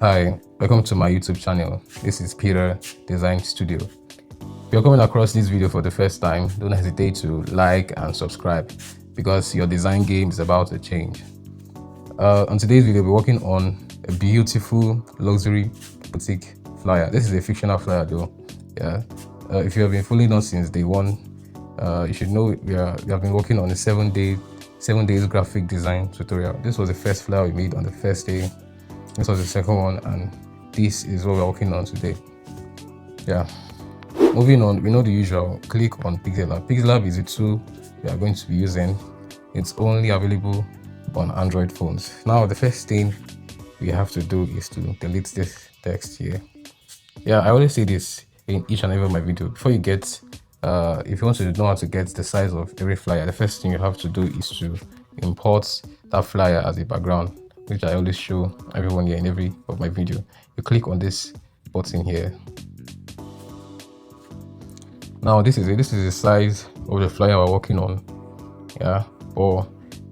Hi, welcome to my YouTube channel. This is Peter Design Studio. If you're coming across this video for the first time, don't hesitate to like and subscribe because your design game is about to change. On today's video, we're working on a beautiful luxury boutique flyer. This is a fictional flyer though. Yeah. If you have been following us since day one, you should know we have been working on a 7 days graphic design tutorial. This was the first flyer we made on the first day. This was the second one, and this is what we're working on today. Yeah. Moving on, we know the usual. Click on Pixellab. Pixellab is the tool we are going to be using. It's only available on Android phones. Now, the first thing we have to do is to delete this text here. Yeah, I always say this in each and every of my video. Before you get, if you want to know how to get the size of every flyer, the first thing you have to do is to import that flyer as a background, which I always show everyone here in every of my video. You click on this button here. Now this is it. This is the size of the flyer we're working on. Yeah, or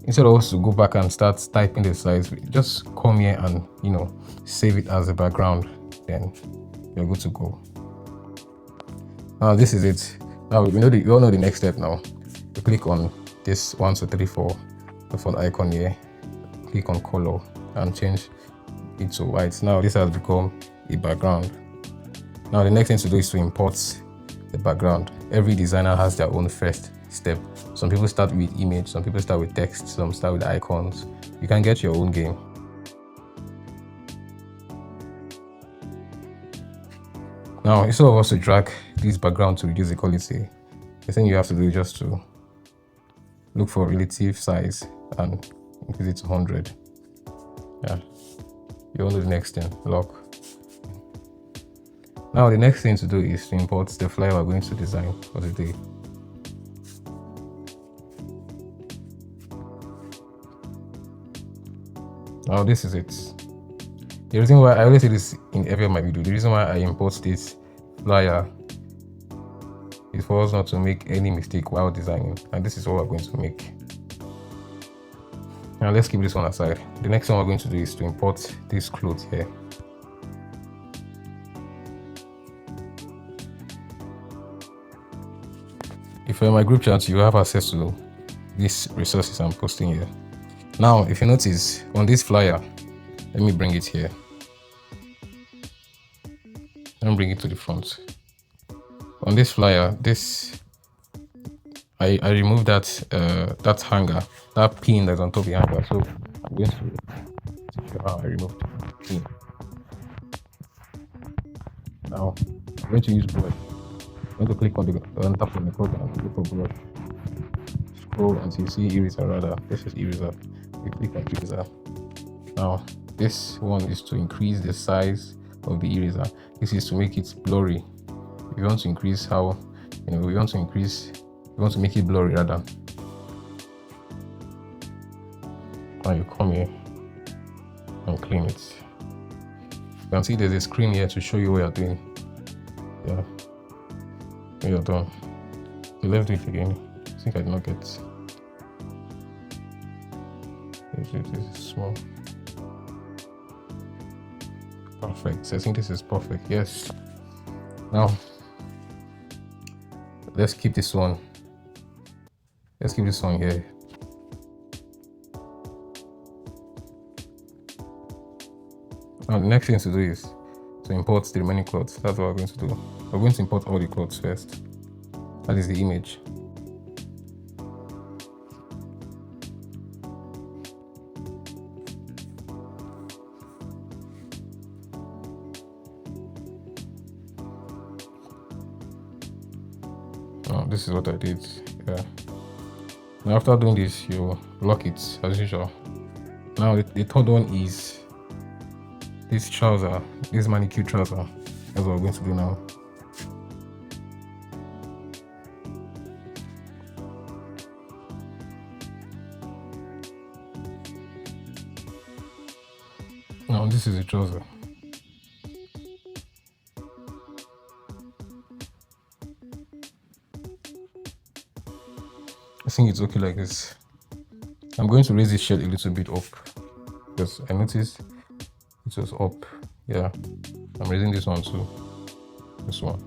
instead of us to go back and start typing the size, just come here and save it as a background. Then you're good to go. Now this is it. Now we all know the next step. Now you click on this 1 2 3 4 the font icon here. Click on color and change it to white. Now this has become a background. Now the next thing to do is to import the background. Every designer has their own first step. Some people start with image, some people start with text, some start with icons. You can get your own game. Now instead of us to drag this background to reduce the quality, the thing you have to do is just to look for relative size and increase it to 100. Yeah, you want to do the next thing, lock. Now the next thing to do is to import the flyer we're going to design for today. Now this is it. The reason why I always say this in every of my video, the reason why I import this flyer is for us not to make any mistake while designing, and this is what we're going to make. Now let's keep this one aside. The next thing we're going to do is to import this cloth here. If you're in my group chat, you have access to these resources I'm posting here. Now, if you notice on this flyer, let me bring it here. Let me bring it to the front. On this flyer, I removed that hanger, that pin that's on top of the hanger. So I'm going to show how I removed the pin. Now I'm going to use brush. I'm going to click on top of the code and look for brush. Scroll until you see eraser rather. This is eraser. You click on eraser. Now this one is to increase the size of the eraser. This is to make it blurry. If you want to increase how, we want to make it blurry rather. Now you come here and clean it. You can see there's a screen here to show you what you're doing. Yeah, when you're done. So let's do it again. I think I did not get. This is small. Perfect. I think this is perfect. Yes. Now let's keep this one. Let's keep this one here. Now the next thing to do is to import the remaining clothes. That's what we're going to do. We're going to import all the clothes first. That is the image. Now this is what I did. Yeah. Now after doing this, you lock it as usual. Now the third one is this trouser, this manicure trouser. That's what we're going to do now. Now this is the trouser. I think it's okay like this. I'm going to raise this shirt a little bit up because I noticed it was up Yeah, I'm raising this one too. This one.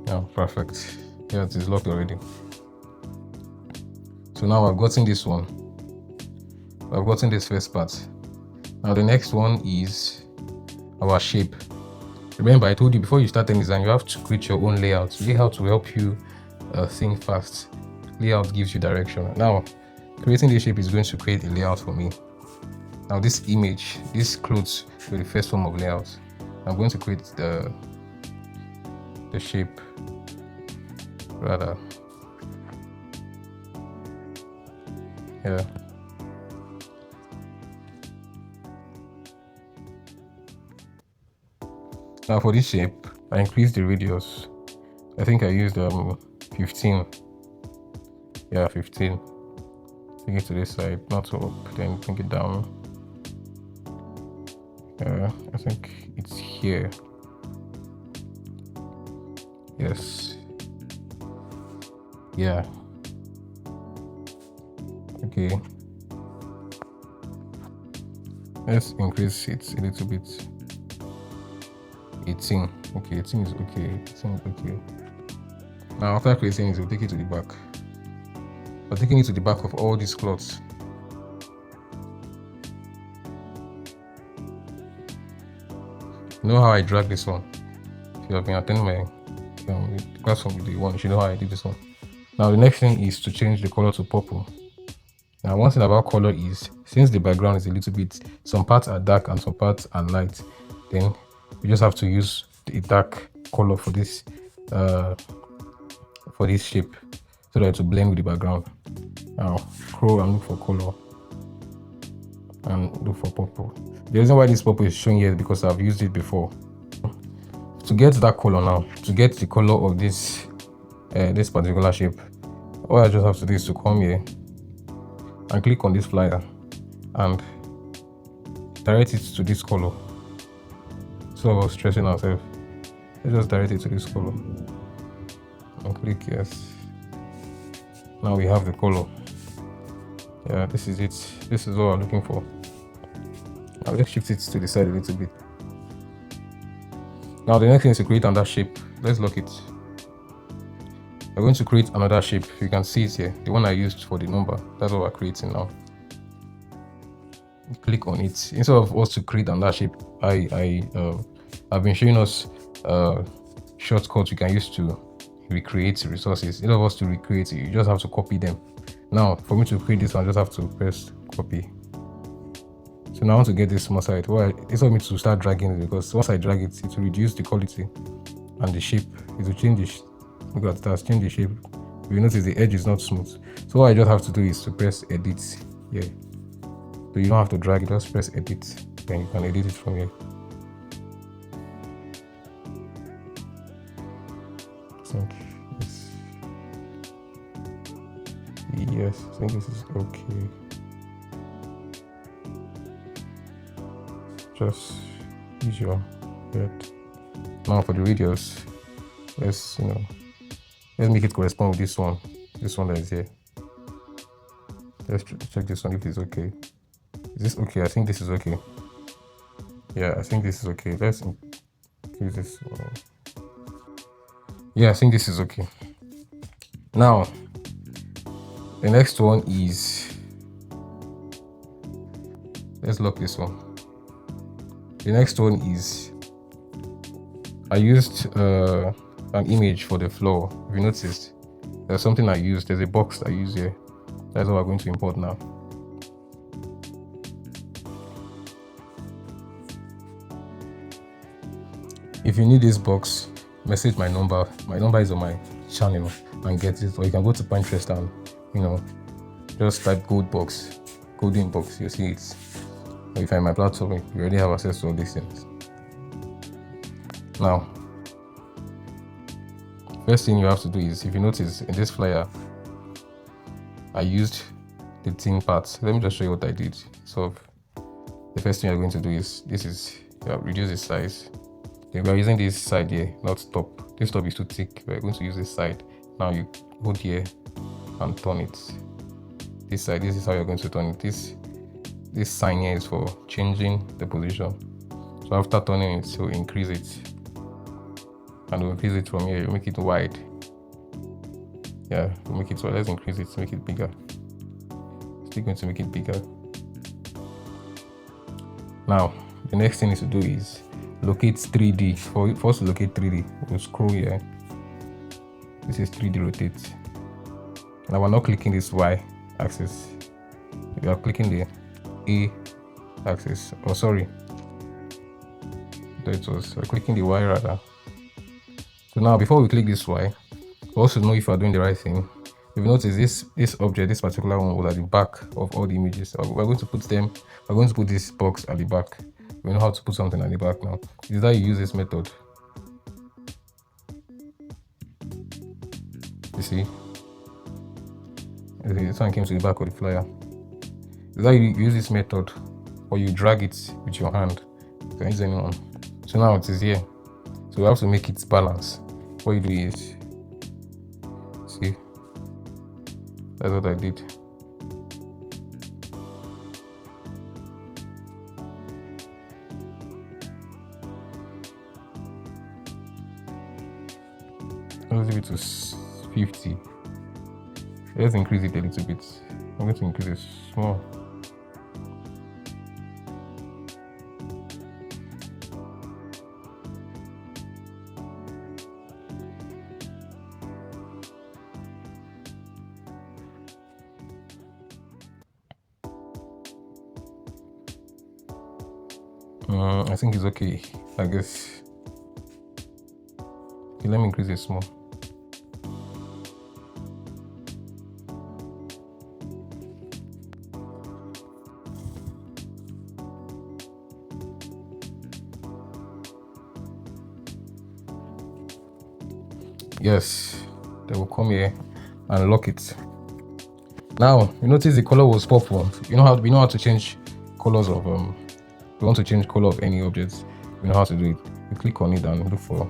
Yeah, perfect. Yeah, it is locked already. So now I've gotten this one. I've gotten this first part. Now the next one is our shape. Remember, I told you before you start any design, you have to create your own layout. Layout will help you think fast. Layout gives you direction. Now, creating this shape is going to create a layout for me. Now, this image, this clothes will the first form of layout. I'm going to create the shape rather. Yeah. Now for this shape, I increased the radius. I think I used 15. Yeah, 15. Take it to this side, not up, then bring it down. I think it's here. Yes. Yeah. Okay. Let's increase it a little bit. 18. Okay, 18 is okay. 18 is okay. Now after creating it, we'll take it to the back. We're taking it to the back of all these cloths. You know how I drag this one? If you have been attending my class from day one, you should know how I did this one. Now the next thing is to change the color to purple. Now one thing about color is, since the background is a little bit, some parts are dark and some parts are light, then you just have to use a dark color for this shape so that it will blend with the background. Now scroll and look for color and look for purple. The reason why this purple is showing here is because I've used it before. To get that color now, to get the color of this this particular shape, all I just have to do is to come here and click on this flyer and direct it to this color. So I was stressing ourselves. Let's just direct it to this color and click yes. Now we have the color. Yeah, this is it. This is what I'm looking for. Now let's shift it to the side a little bit. Now the next thing is to create another shape. Let's lock it. We're going to create another shape. You can see it here, the one I used for the number. That's what we're creating now. Click on it. Instead of us to create another shape, I've been showing us shortcuts you can use to recreate resources. Instead of us to recreate it, you just have to copy them. Now for me to create this one, I just have to press copy. So now I want to get this small side. Well, it's for me to start dragging it, because once I drag it, it will reduce the quality and the shape. It will change the look at that, change the shape. You notice the edge is not smooth. So what I just have to do is to press edit here. So you don't have to drag it, just press edit. Then you can edit it from here. I think yes, I think this is okay. Just use your head. Now for the radius, let's make it correspond with this one that is here. Let's check this one if it's okay. Is this okay? I think this is okay. Yeah, I think this is okay. Let's increase this one. Yeah, I think this is okay. Now the next one is, let's lock this one. The next one is, I used an image for the floor. If you noticed, there's something I used. There's a box I use here. That's what we're going to import now. If you need this box, message my number. My number is on my channel and get it. Or you can go to Pinterest and just type gold box, golden box. You see it. Or if you find my platform, you already have access to all these things. Now, first thing you have to do is, if you notice in this flyer, I used the thin parts. Let me just show you what I did. So the first thing you're going to do is, reduce the size. Then we're using this side here, not top. This top is too thick. We're going to use this side. Now you hold here and turn it this side, this is how you're going to turn it. This sign here is for changing the position. So after turning it, so increase it, and we'll increase it from here. We'll make it wide. Yeah, we'll make it so. Let's increase it to make it bigger. Still going to make it bigger. Now the next thing is to do is locate 3D. For us to locate 3D, we'll scroll here. This is 3D rotate. Now we're not clicking this Y axis. We are clicking the A axis. Oh, sorry. There it was. We're clicking the Y rather. So now, before we click this Y, we also know if we're doing the right thing. If you notice this object, this particular one, was at the back of all the images. We're going to put them. We're going to put this box at the back. We know how to put something at the back now. Is that you use this method? You see? This one came to the back of the flyer. Is that you use this method, or you drag it with your hand? You can use anyone. So now it is here. So we have to make it balance. What you do is, see, that's what I did. Let's leave it to 50. Let's increase it a little bit. I'm going to increase it small. I think it's okay, I guess. Okay, let me increase it small. Yes, they will come here and lock it. Now you notice the color was purple. We know how to change colors of we want to change color of any objects. We know how to do it. We click on it and look for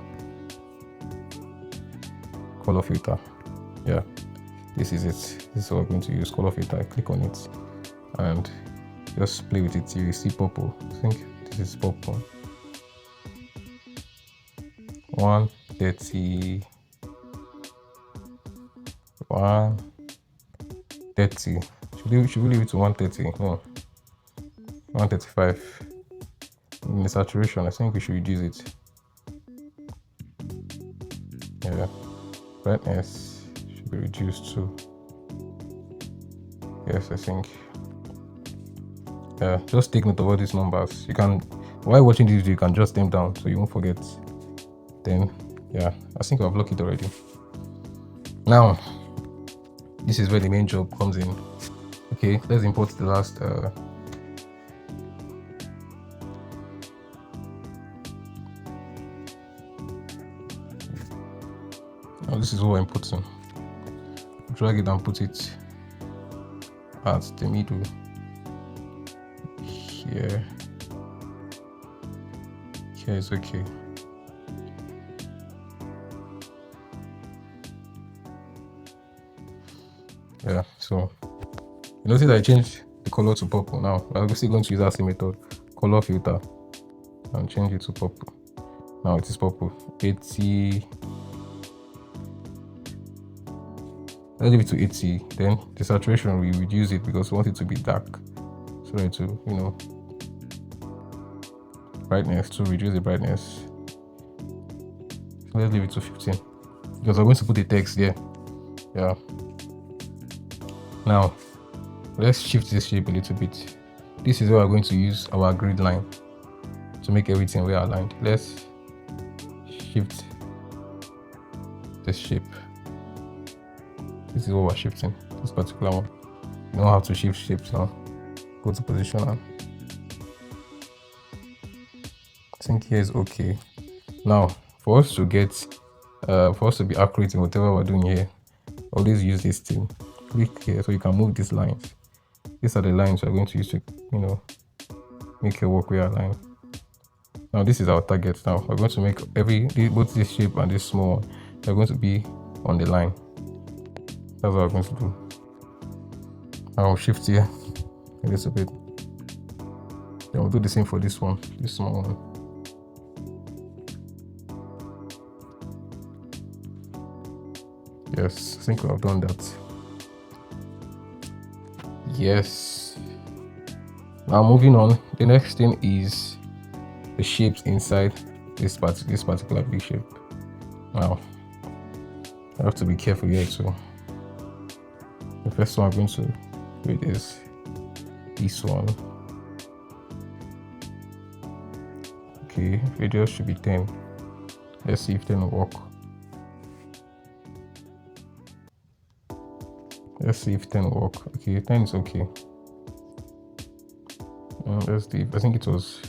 color filter. Yeah, this is it. This is what we're going to use, color filter. I click on it and just play with it. You see purple. I think this is purple. 130. 130. Should we leave it to 130? No. 135. In the saturation, I think we should reduce it. Yeah. Brightness should be reduced too. Yes, I think. Yeah, just take note of all these numbers. You can, while watching this video, you can jot them down so you won't forget. Then, yeah, I think I've locked it already. Now, this is where the main job comes in. Okay, let's import the last now this is what I'm putting. Drag it and put it at the middle here. Here is okay. Yeah, so you notice I changed the color to purple. Now I'm still going to use that same method, color filter, and change it to purple. Now it is purple. 80. Let's leave it to 80. Then the saturation, we reduce it because we want it to be dark, so that to, you know, brightness, to reduce the brightness. So let's leave it to 15 because I'm going to put the text there. Yeah. Now let's shift this shape a little bit. This is where we're going to use our grid line to make everything well aligned. Let's shift this shape. This is what we're shifting, this particular one. You know how to shift shapes now. Go to position now. I think here is okay. Now for us to get for us to be accurate in whatever we're doing here, always use this thing. Click here so you can move these lines. These are the lines we're going to use to, you know, make your work well aligned. Now this is our target. Now we're going to make both this shape and this small one, they're going to be on the line. That's what we're going to do. I'll shift here a little bit. Then we'll do the same for this one, this small one. Yes, I think I've done that. Yes. Now moving on, the next thing is the shapes inside this particular big shape. Now, I have to be careful here too. The first one I'm going to do is this one. Okay, radius should be 10. Let's see if 10 will work. Let's see if 10 will work. Okay, 10 is okay. Let's do, I think it was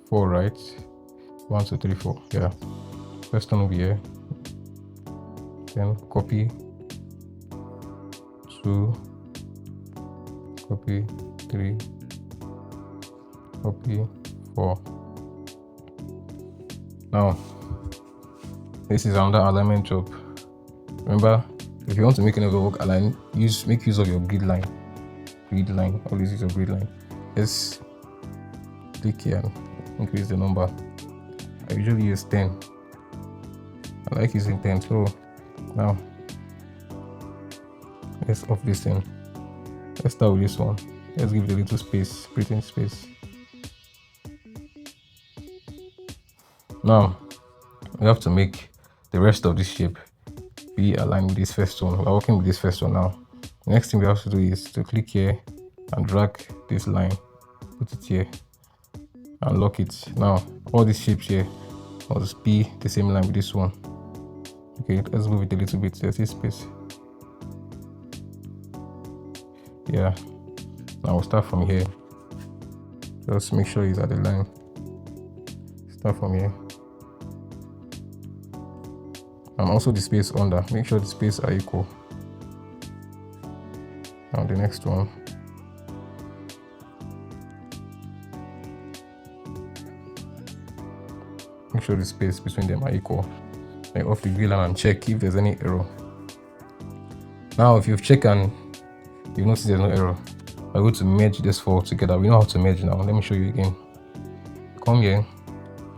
4, right? 1, 2, 3, 4. Yeah. First one over here. Then copy 2, copy 3, copy 4. Now, this is another alignment job. Remember, if you want to make another work align, make use of your grid line. Grid line. Always use your grid line. Let's click here and increase the number. I usually use 10. I like using 10. So now let's off this thing. Let's start with this one. Let's give it a little space, breathing space. Now we have to make the rest of this shape be aligned with this first one. We're working with this first one now. The next thing we have to do is to click here and drag this line, put it here and lock it. Now all these shapes here must be the same line with this one. Okay, let's move it a little bit. There's this space. Yeah, now we'll start from here. Just make sure it's at the line. Start from here. And also the space under, make sure the space are equal. Now the next one. Make sure the space between them are equal. Then off the grid line and check if there's any error. Now if you've checked and you've noticed there's no error, we're going to merge this four together. We know how to merge now. Let me show you again. Come here,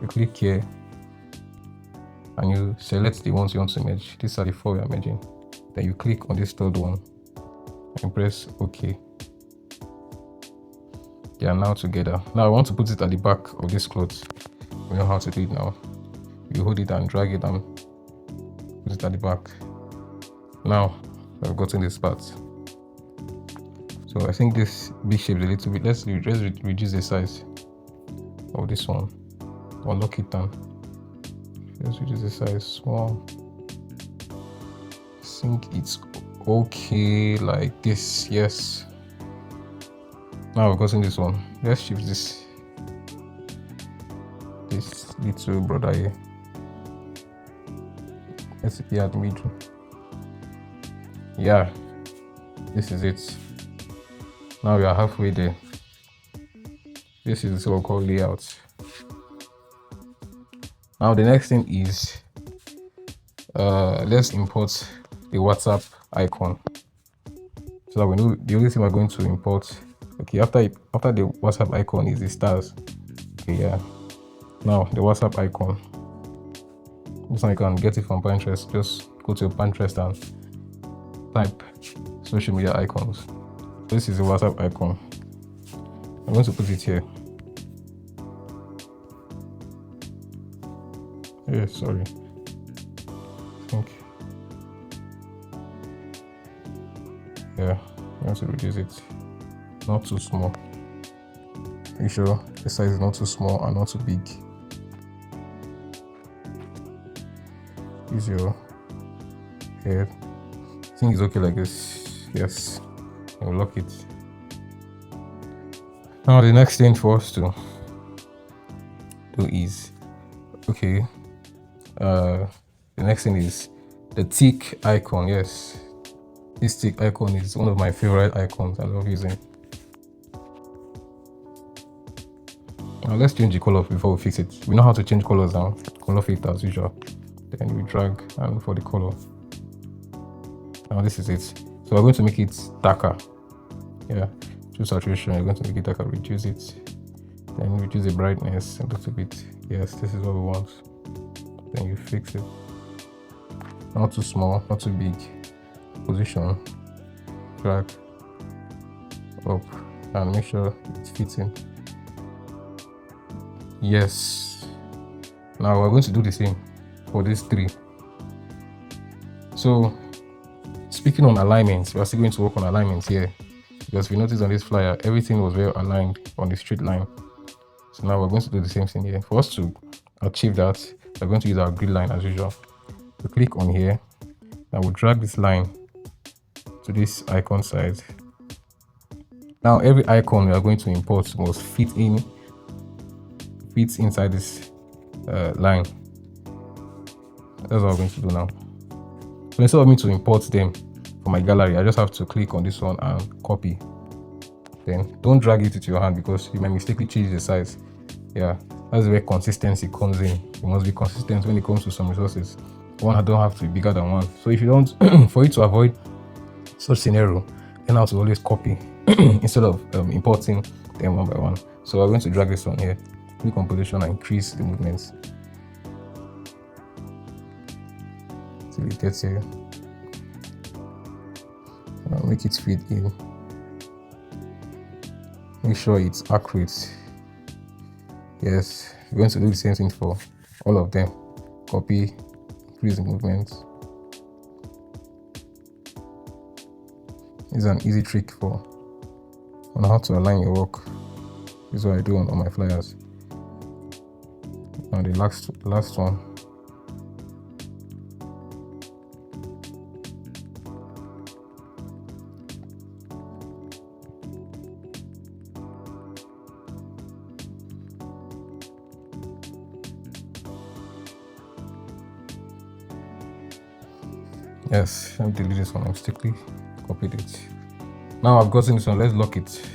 you click here, and you select the ones you want to merge. These are the 4 we are merging. Then you click on this third one and press OK. They are now together. Now I want to put it at the back of this cloth. We know how to do it now. You hold it and drag it and put it at the back. Now I've gotten this part. So I think this big shape is a little bit. Let's reduce the size of this one. Or lock it down. Let's reduce the size small. I think it's okay like this. Yes. Now we've gotten this one. Let's shift this little brother here. Let's be at the middle. Yeah, this is it. Now we are halfway there. This is the so-called layout. Now the next thing is let's import the WhatsApp icon so that we know the only thing we're going to import. Okay, after the WhatsApp icon is the stars. Okay, yeah. Now the WhatsApp icon. This one you can get it from Pinterest. Just go to your Pinterest and type social media icons. This is the WhatsApp icon. I'm going to put it here. Yeah, sorry. I think. Yeah, I'm going to reduce it. Not too small. Make sure the size is not too small and not too big. Use your head. I think it's okay like this. Yes. And we'll lock it. Now the next thing for us to do is okay. The next thing is the tick icon. Yes, this tick icon is one of my favorite icons. I love using. Now let's change the color before we fix it. We know how to change colors now. Color filter as usual. Then we drag and for the color. Now this is it. So we're going to make it darker. Yeah, choose saturation. You're going to make it like I reduce it, then reduce the brightness a little bit. Yes, this is what we want. Then you fix it. Not too small, not too big. Position, drag up, and make sure it fits in. Yes. Now we're going to do the same for these three. So speaking on alignments, we're still going to work on alignments here, because we noticed on this flyer everything was well aligned on the straight line. So now we're going to do the same thing here. For us to achieve that, we're going to use our grid line as usual. We click on here and we'll drag this line to this icon side. Now every icon we are going to import must fit inside this line. That's what we're going to do now. So instead of me to import them from my gallery, I just have to click on this one and copy. Then don't drag it into your hand because you might mistakenly change the size. Yeah, that's where consistency comes in. You must be consistent when it comes to some resources. One don't have to be bigger than one. So if you don't, for you to avoid such scenario, then I have to always copy instead of importing them one by one. So we're going to drag this one here, click on position and increase the movements till it gets here. I'll make it fit in. Make sure it's accurate. Yes, we're going to do the same thing for all of them. Copy, increase the movements. This is an easy trick on how to align your work. This is what I do on my flyers. Now the last one. Yes, let me delete this one. I mistakenly copied it. Now I've gotten this one. Let's lock it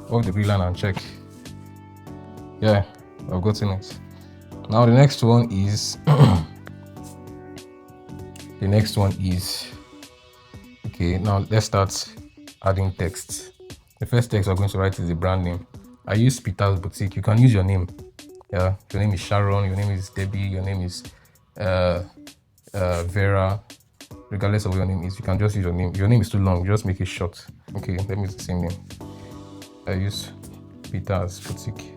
off the grid line and check. Yeah, I've gotten it. Now the next one is okay. Now let's start adding text. The first text we're going to write is the brand name. I use Peter's Boutique. You can use your name. Yeah, your name is Sharon. Your name is Debbie. Your name is Vera. Regardless of what your name is, you can just use your name. If your name is too long, just make it short. Okay, let me use the same name. I use Peter's Boutique.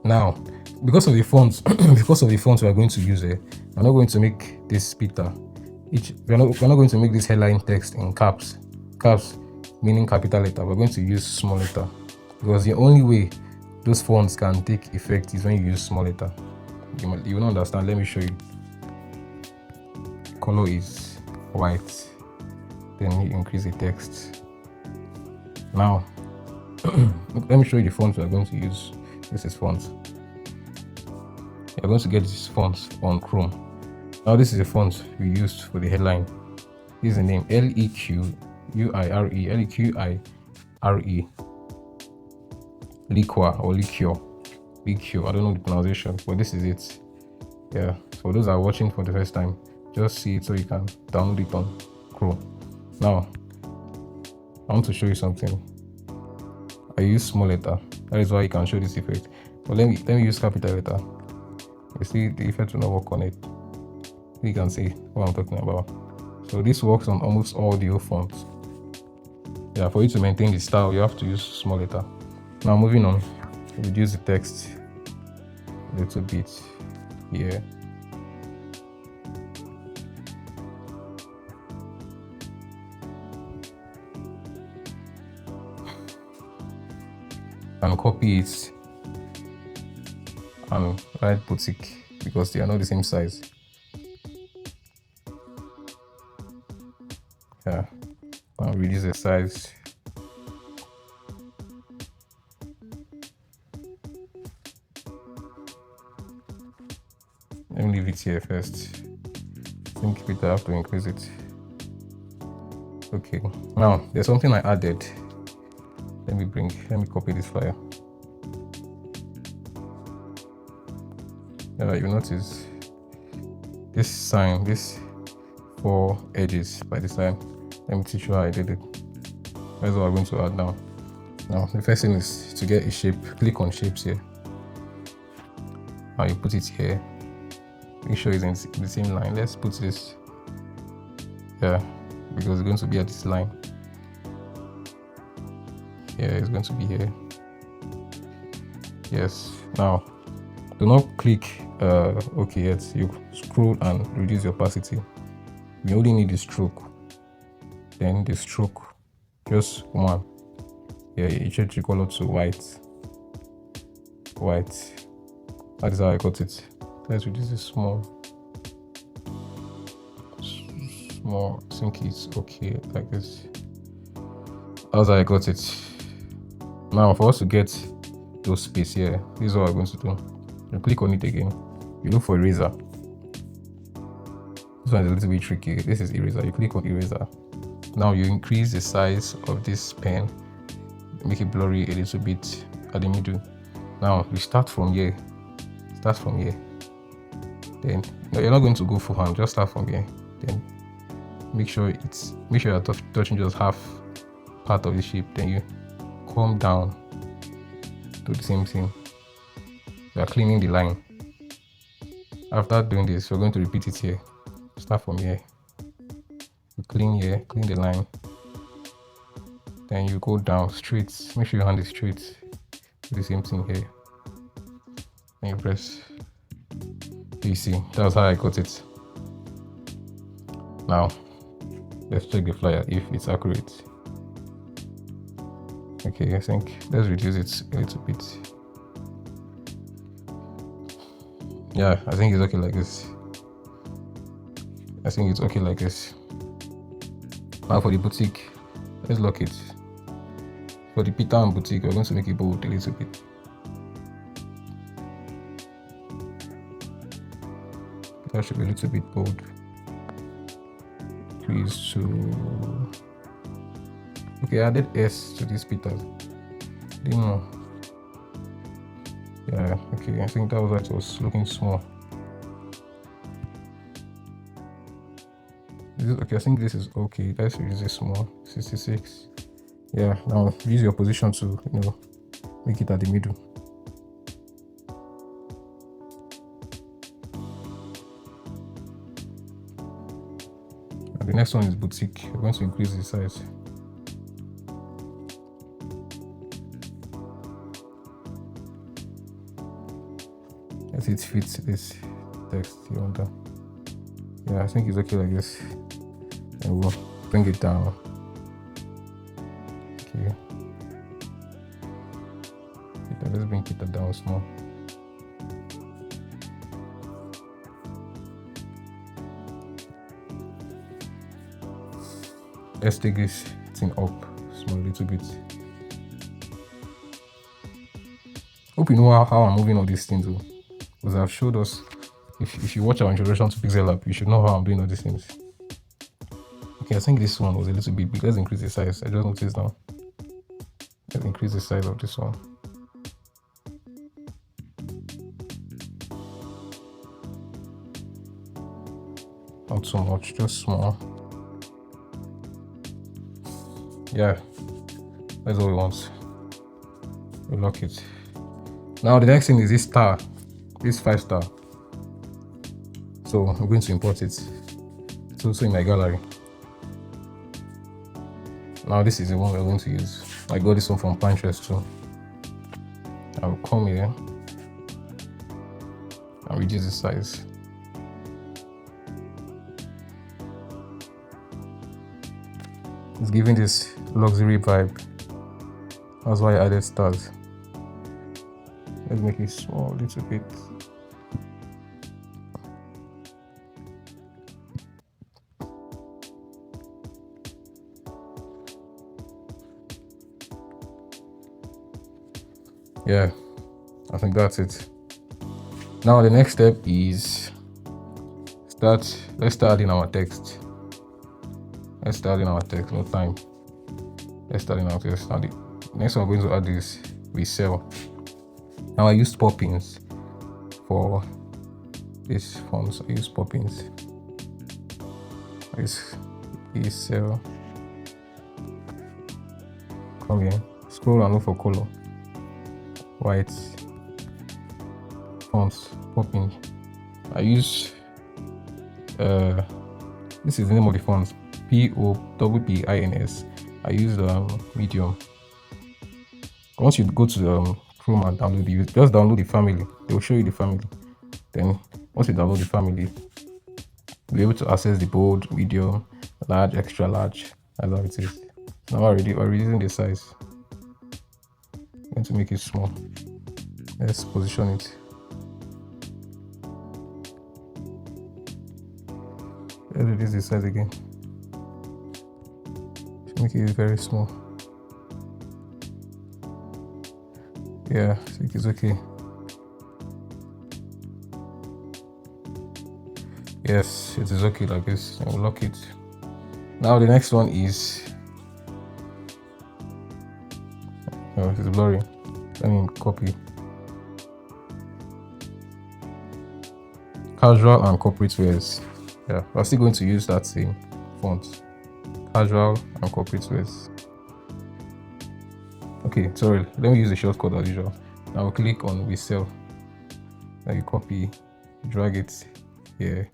Now, because of the fonts, we are going to use it. We're not going to make this Peter. We're not going to make this headline text in caps. Caps meaning capital letter. We're going to use small letter, because the only way those fonts can take effect is when you use small letter. You will not understand. Let me show you. Color is white. Then you increase the text. Now, let me show you the font we are going to use. This is font. You're going to get this font on Chrome. Now this is the font we used for the headline. This is the name L-E-Q-U-I-R-E. L-E-Q-I-R-E. Liquor or liqueur. I don't know the pronunciation, but this is it. Yeah, so those are watching for the first time, just see it so you can download it on Chrome. Now I want to show you something. I use small letter, that is why you can show this effect. But let me use capital letter. You see the effect will not work on it. You can see what I'm talking about. So this works on almost all the fonts. Yeah, for you to maintain the style, you have to use small letter. Now moving on, reduce the text a little bit here. And copy it and write boutique, because they are not the same size. Yeah, I'll reduce the size. Let me leave it here first. I think I have to increase it. Okay, now there's something I added. Let me copy this flyer. You notice this sign, this 4 edges by this time. Let me teach you how I did it. That's what I'm going to add now. Now the first thing is to get a shape. Click on shapes here. Now you put it here. Make sure it's in the same line. Let's put this here because it's going to be at this line. Yeah, it's going to be here. Yes. Now do not click OK yet. You scroll and reduce the opacity. You only need the stroke. Then the stroke, just one. Yeah, you change the color to white. That is how I got it. Let's reduce this small. I think it's okay like this. That's how I got it. Now for us to get those space here, this is what I'm going to do. You click on it again. You look for eraser. This one is a little bit tricky. This is eraser. You click on eraser. Now you increase the size of this pen, make it blurry a little bit at the middle. Now you start from here. Then you're not going to go full hand. Just start from here. Then make sure you're touching just half part of the shape. Then you come down to the same thing. You are cleaning the line. After doing this, you're going to repeat it here. Start from here. You clean here, clean the line. Then you go down straight. Make sure your hand is straight. Do the same thing here. And you press. You see, that's how I got it. Now, let's check the flyer if it's accurate. Okay, I think let's reduce it a little bit. Yeah, I think it's okay like this. Now for the boutique, let's lock it. For the Peter and boutique, we're going to make it bold a little bit. That should be a little bit bold. Please to. Okay, I added S to this Peter. Didn't know. Yeah, okay, I think that was why it was looking small. Okay, I think this is okay. Let's use this small. 66. Yeah, now use your position to, make it at the middle. And the next one is boutique. We're going to increase the size. As it fits this text here under. Yeah, I think it's okay like this. And we'll bring it down. Okay. Let's bring it down small. Let's take this thing up small little bit. Hope you know how I'm moving all these things though. Because I've showed us, if you watch our introduction to Pixel Lab, you should know how I'm doing all these things. Okay, I think this one was a little bit big. Let's increase the size. I just noticed now. Let's increase the size of this one. Not so much, just small. Yeah, that's all we want. We lock it. Now the next thing is this star, this 5-star. So I'm going to import it. It's also in my gallery. Now this is the one we're going to use. I got this one from Pinterest too. I'll come here and reduce the size. It's giving this luxury vibe. That's why I added stars. Let's make it small a little bit. Yeah, I think that's it. Now the next step is let's start adding our text. No time. Let's start in our text. Now the next one we're going to add is resell. Now I used Poppins for this fonts. I use Poppins. Is cell. Come here. Scroll and look for color. White. Fonts. Popping. I use this is the name of the fonts. POPPINS. I use medium. Once you go to Chrome and download it, just download the family. They will show you the family. Then once you download the family, you'll be able to access the bold, medium, large, extra large. That's how it is. Now we're reducing the size. I'm going to make it small. Let's position it. Let's reduce the size again. Make it very small. Yeah, I think it's okay. Yes, it is okay like this. I will lock it. Now the next one is it is blurry. Let me copy. Casual and corporate wears. Yeah, we're still going to use that same font. Casual and corporate wears. Okay, sorry, let me use the shortcut as usual. Now click on Resell. Then you copy, drag it here.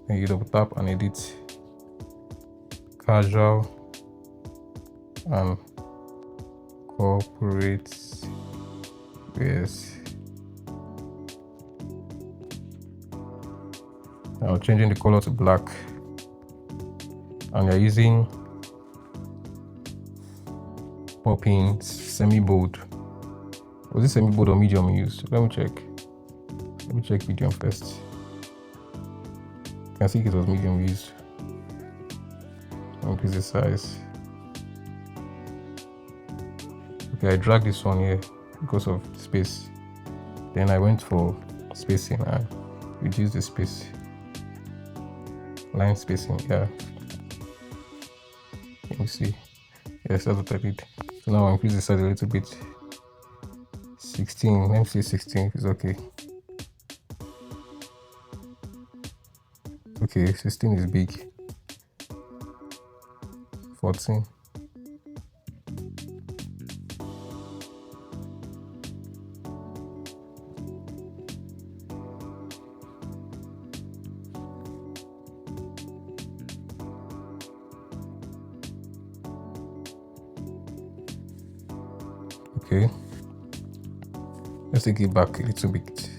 Then you double tap and edit casual and corporate wears. Now changing the color to black, and you're using popping semi-bold. Was it semi-bold or medium you used? Let me check medium first. I think it was medium used. Increase the size. Okay, I dragged this one here because of space. Then I went for spacing and reduced the space. Line spacing, yeah. Let me see. Yes, that's what I did. So now I'll increase the size a little bit. 16, let me see 16 is okay. Okay, 16 is big. 14. Okay, let's take it back a little bit.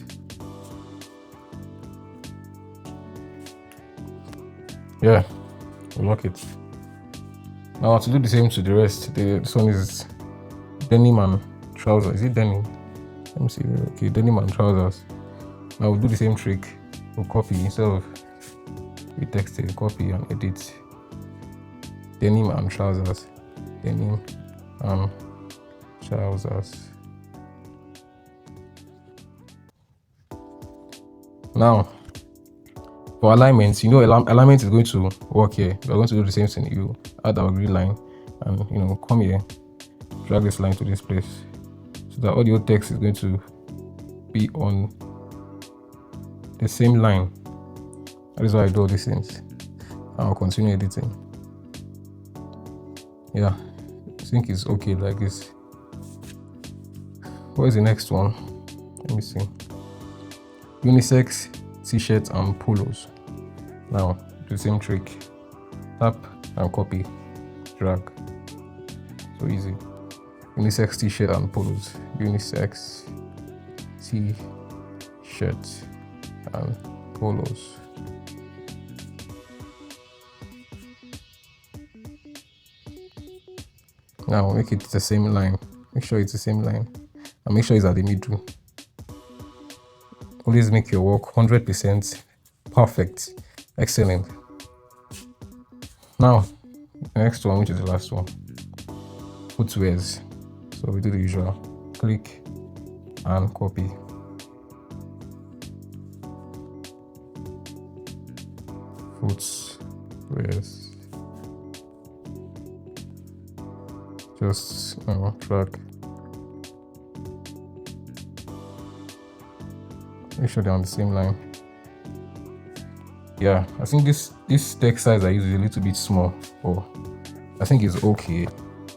Yeah, we'll lock it. Now to do the same to the rest, this one is denim and trousers. Is it denim? Let me see. Okay, denim and trousers. Now we'll do the same trick. We'll copy instead of we text it, copy and edit denim and trousers. Denim and trousers. Now for alignment, you know, alignment is going to work here. We're going to do the same thing. You add our green line and come here, drag this line to this place so that audio text is going to be on the same line. That is why I do all these things. I'll continue editing. Yeah, I think it's okay like this. What is the next one? Let me see. Unisex t-shirts and polos. Now do the same trick. Tap and copy, drag. So easy. Unisex t-shirt and polos. Unisex t-shirts and polos. Now make it the same line. Make sure it's the same line. And make sure it's at the middle. Always make your work 100% perfect. Excellent. Now, the next one, which is the last one, footwears. So we do the usual. Click and copy. Footwears. Just drag. Make sure they're on the same line. Yeah, I think this text size I use is a little bit small, but I think it's okay.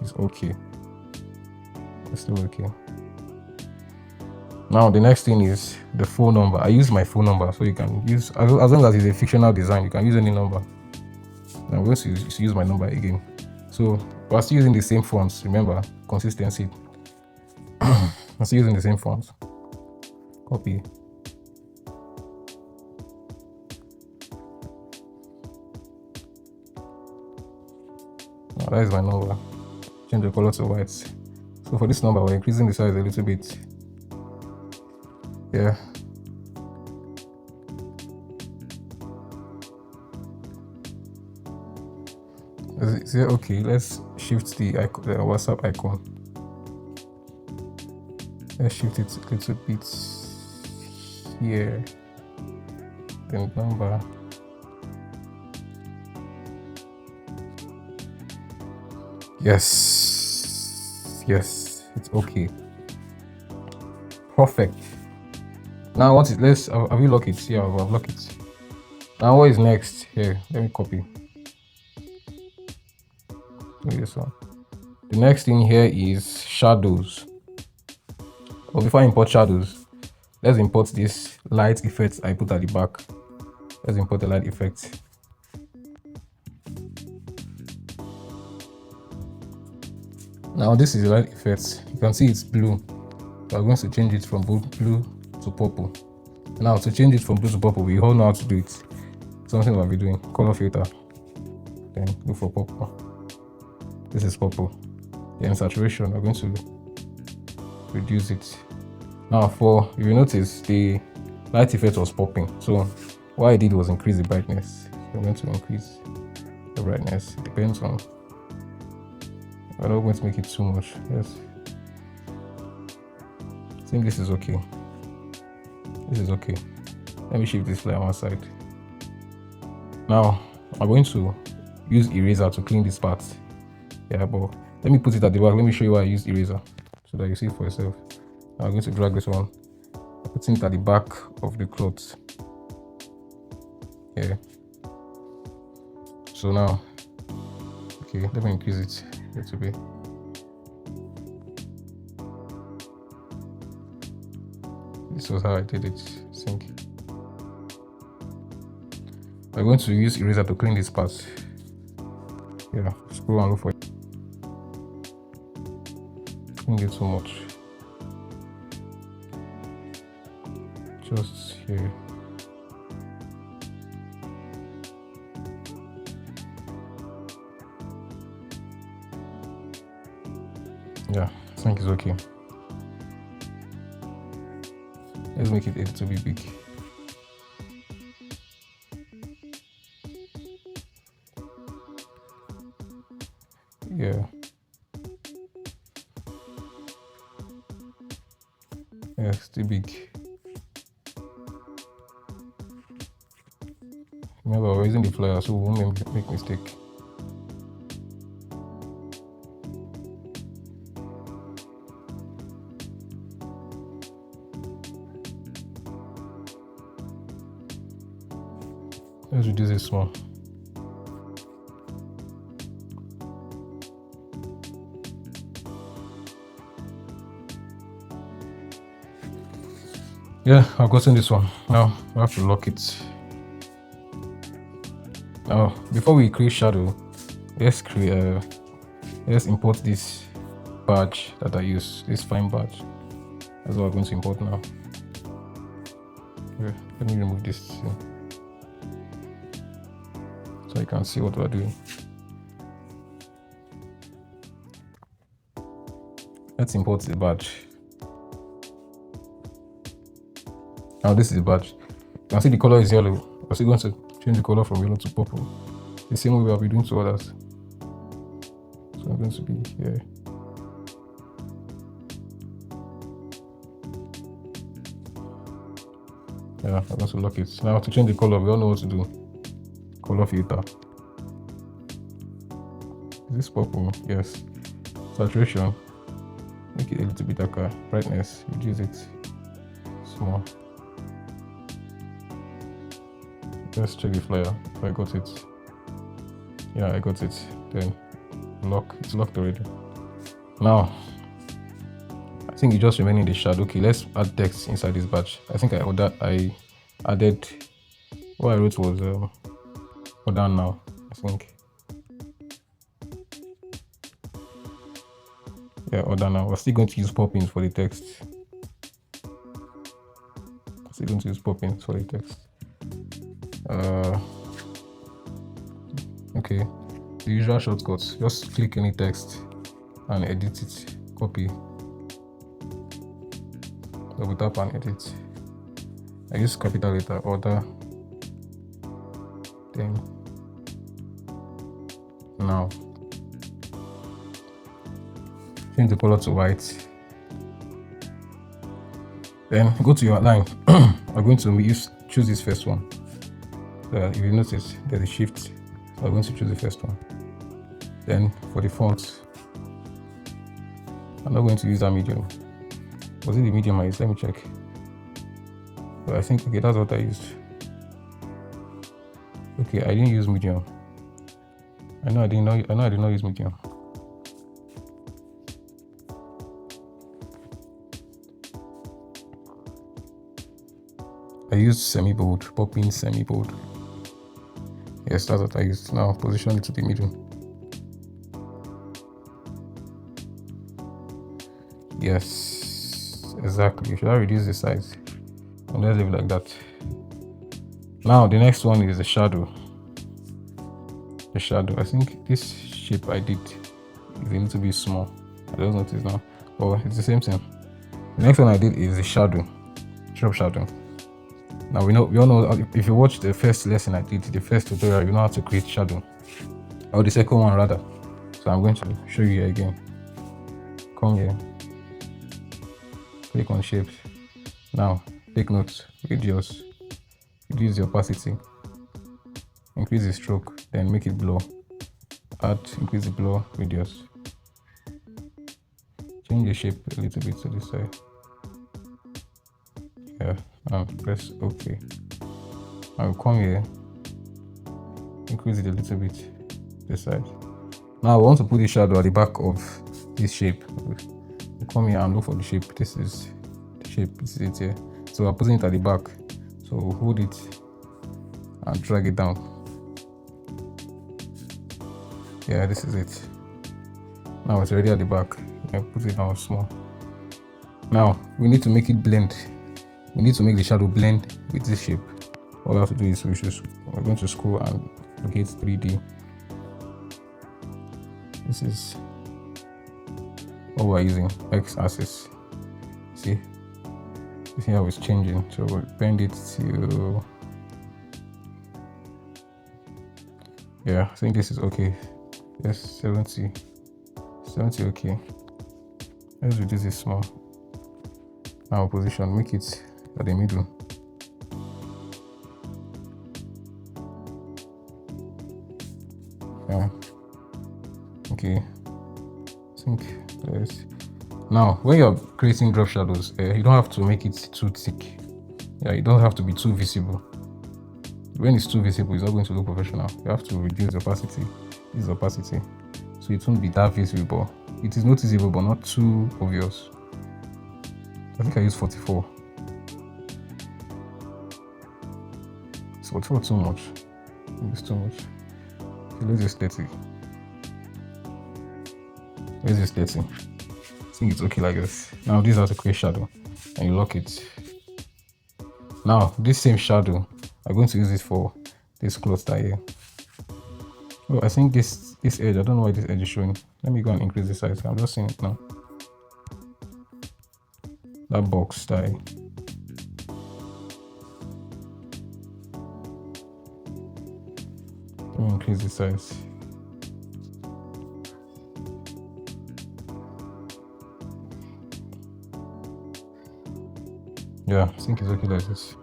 It's okay. It's still okay. Now the next thing is the phone number. I use my phone number, so you can use as long as it's a fictional design, you can use any number. Now I'm going to use my number again. So we're still using the same fonts. Remember, consistency. I'm still using the same fonts. Copy. Now that is my number. Change the color to white. So for this number, we're increasing the size a little bit. Yeah. Is it okay? Let's shift the WhatsApp icon. Let's shift it a little bit here. Then number. Yes, it's okay. Perfect. Now what is have you locked it? Yeah, I've locked it. Now what is next? Here, let me copy. This one. The next thing here is shadows. But before I import shadows, let's import this light effect I put at the back. Let's import the light effect. Now this is the light effect. You can see it's blue. So I'm going to change it from blue to purple. Now to change it from blue to purple, we all know how to do it. Something I'll be doing. Color filter. Then look for purple. This is purple. Then saturation, I'm going to reduce it. Now if you notice, the light effect was popping. So what I did was increase the brightness. So I'm going to increase the brightness. It depends on. I'm not going to make it too much. Yes. I think this is okay. This is okay. Let me shift this fly on one side. Now I'm going to use eraser to clean this part. Yeah, but let me put it at the back. Let me show you why I used eraser so that you see it for yourself. Now I'm going to drag this one, putting it at the back of the cloth. Yeah. So now, okay, let me increase it a little bit. This was how I did it. Sync. I'm going to use eraser to clean this part. Yeah, scroll and look for it. Don't get so much. Just here. Yeah, I think it's okay. Let's make it a little bit big. Yeah. Yeah, it's too big. Remember, we're using the flyer, so we won't make mistake. Let's reduce it small. Yeah, I've gotten this one. Now we have to lock it. Now, before we create shadow, let's import this badge that I use, this fine badge. That's what we're going to import now. Okay, let me remove this thing so you can see what we're doing. Let's import the badge. Now this is the badge. You can see the color is yellow. We're still going to change the color from yellow to purple, the same way we have been doing to others. So I'm going to be here. Yeah, I'm going to lock it. Now to change the color, we all know what to do. Color filter. Is this purple? Yes. Saturation. Make it a little bit darker. Brightness. Reduce it. Small. Let's check the flyer if I got it. Yeah, I got it. Then lock. It's locked already. Now I think it just remaining the shadow. Okay, let's add text inside this batch. I think I added what I wrote was order now, I think. Yeah, order now. We're still going to use pop-ins for the text. Still going to use pop-ins for the text. Okay, the usual shortcuts. Just click any text and edit it. Copy. Double tap and edit. I use capital letter order. Then now change the color to white. Then go to your line. I'm going to choose this first one. If you notice, there's a shift. So I'm going to choose the first one. Then for the font, I'm not going to use that medium. Was it the medium I used? Let me check. But I think, okay, that's what I used. Okay, I didn't use medium. I know I did not use medium. I used semi-bold, pop-in semi-bold. Yes, that's what I used. Now position it to the middle. Yes, exactly. Should I reduce the size? And let's leave it like that. Now the next one is the shadow. The shadow. I think this shape I did is a little bit small. I don't notice now. Oh, it's the same thing. The next one I did is the shadow. Drop shadow. Now we all know, if you watch the first lesson I did, the first tutorial, you know how to create shadow. Or the second one rather. So I'm going to show you again. Come here. Click on shapes. Now take note, radius. Reduce the opacity. Increase the stroke, then make it blur. Increase the blur radius. Change the shape a little bit to this side. Yeah, now press OK. I'll come here, increase it a little bit this side. Now I want to put the shadow at the back of this shape. We'll come here and look for the shape. This is the shape, this is it here. So we're putting it at the back. So we'll hold it and drag it down. Yeah, this is it. Now it's already at the back. I put it down small. Now we need to make it blend. We need to make the shadow blend with this shape. All we have to do is we're going to scroll and locate 3D. This is what we're using, x-axis. See how it's changing. So we'll bend it to, yeah, I think this is okay. Yes, 70 okay. Let's reduce this small. Now position, make it at the middle. Yeah. Okay. I think there's. Now, when you're creating drop shadows, you don't have to make it too thick. Yeah, it doesn't have to be too visible. When it's too visible, it's not going to look professional. You have to reduce the opacity. This is opacity, so it won't be that visible. It is noticeable, but not too obvious. I think I use 44. It's 44 too much. It's too much. Okay, let's use 30. Let's use 30. I think it's okay like this. Now this is how to create shadow, and you lock it. Now this same shadow, I'm going to use it for this cluster here. Oh, I think this edge, I don't know why this edge is showing. Let me go and increase the size. I'm just seeing it now. That box style. Let me increase the size. Yeah, I think it's okay like this.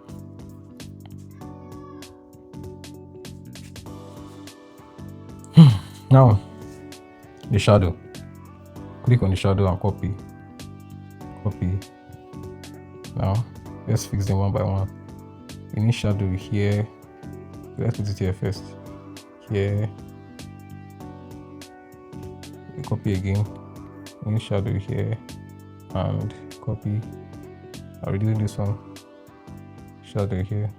Now, the shadow. Click on the shadow and copy. Copy. Now, let's fix them one by one. We need shadow here let's put it here first. Here, we copy again, new shadow here, and copy. I'll redo this one, shadow here.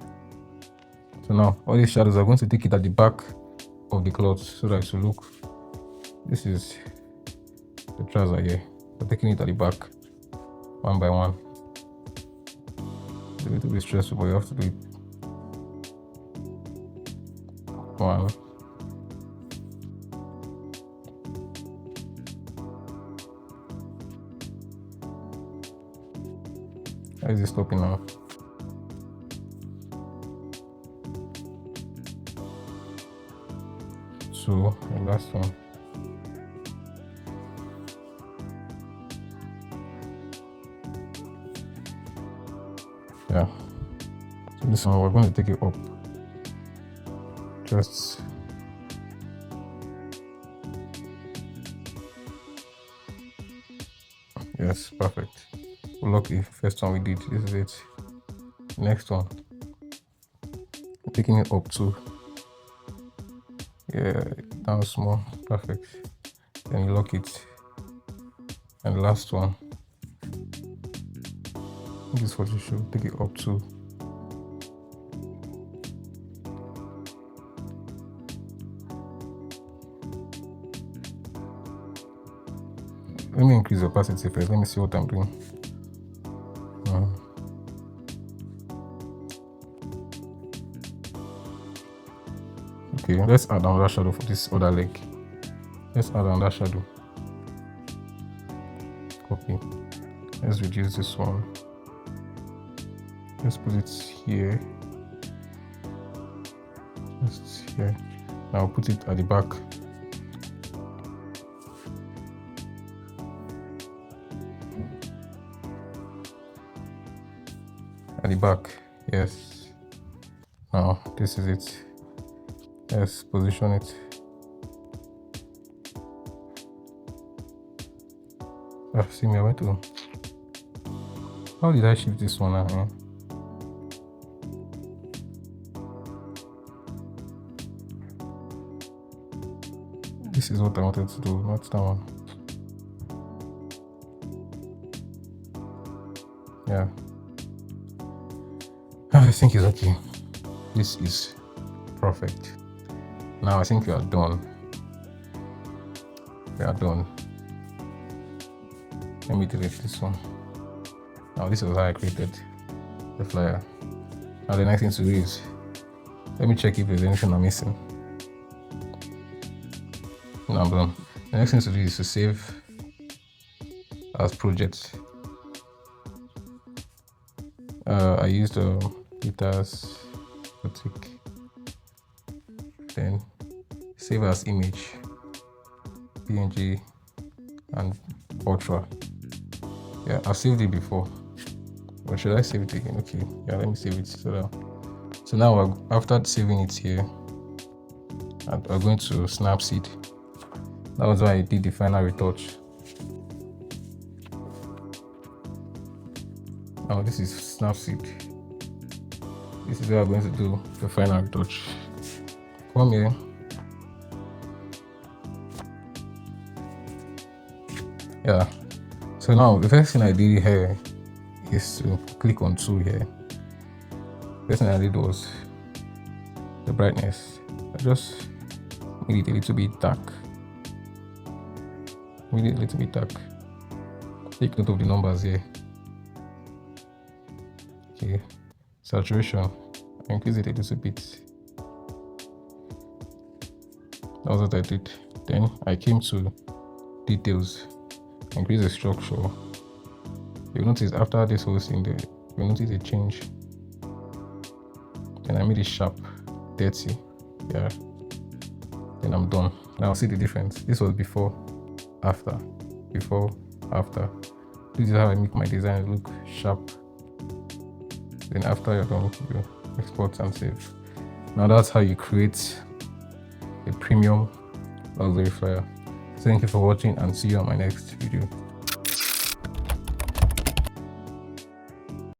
So now all these shadows are going to take it at the back of the cloth so that it will look. This is the trouser here. We're taking it at the back, one by one. It's a little bit stressful, but you have to do it. One. How is it stopping now? So the last one. Yeah. So this one we're going to take it up. Just yes, perfect. Lucky, first one we did. This is it. Next one, taking it up too. Yeah, down small, perfect. Then you lock it. And the last one, this photo should take it up too. Let me increase the opacity first. Let me see what I'm doing. Okay, let's add another shadow for this other leg. Let's add another shadow. Copy. Let's reduce this one. Let's put it here. Just here. Now put it at the back. At the back, yes. Now this is it. Let's position it. See me, I went to. How did I shift this one out? This is what I wanted to do, not that one. Yeah. I think it's okay. This is perfect. Now I think we are done. We are done. Let me delete this one. Now this is how I created the flyer. Now the next thing to do is, let me check if there's anything I'm missing. Now I'm done. The next thing to do is to save as project. I used Peters Boutique. Then save as image, PNG and Ultra. Yeah, I've saved it before. Or should I save it again? Okay, yeah, let me save it. So now after saving it here, we're going to Snapseed. That was why I did the final retouch. Now this is Snapseed. This is where I'm going to do the final retouch. Come here. Yeah. So now the first thing I did here is to click on 2 here. First thing I did was the brightness. I just made it a little bit dark. Take note of the numbers here. Okay. Saturation. I increase it a little bit. That was what I did. Then I came to details, increase the structure. You'll notice after this whole thing there, you'll notice a change. Then I made it sharp, 30. Yeah. Then I'm done. Now see the difference. This was before, after. Before, after. This is how I make my design look sharp. Then after you're done, you export and save. Now that's how you create a premium luxury flyer. Thank you for watching and see you on my next video.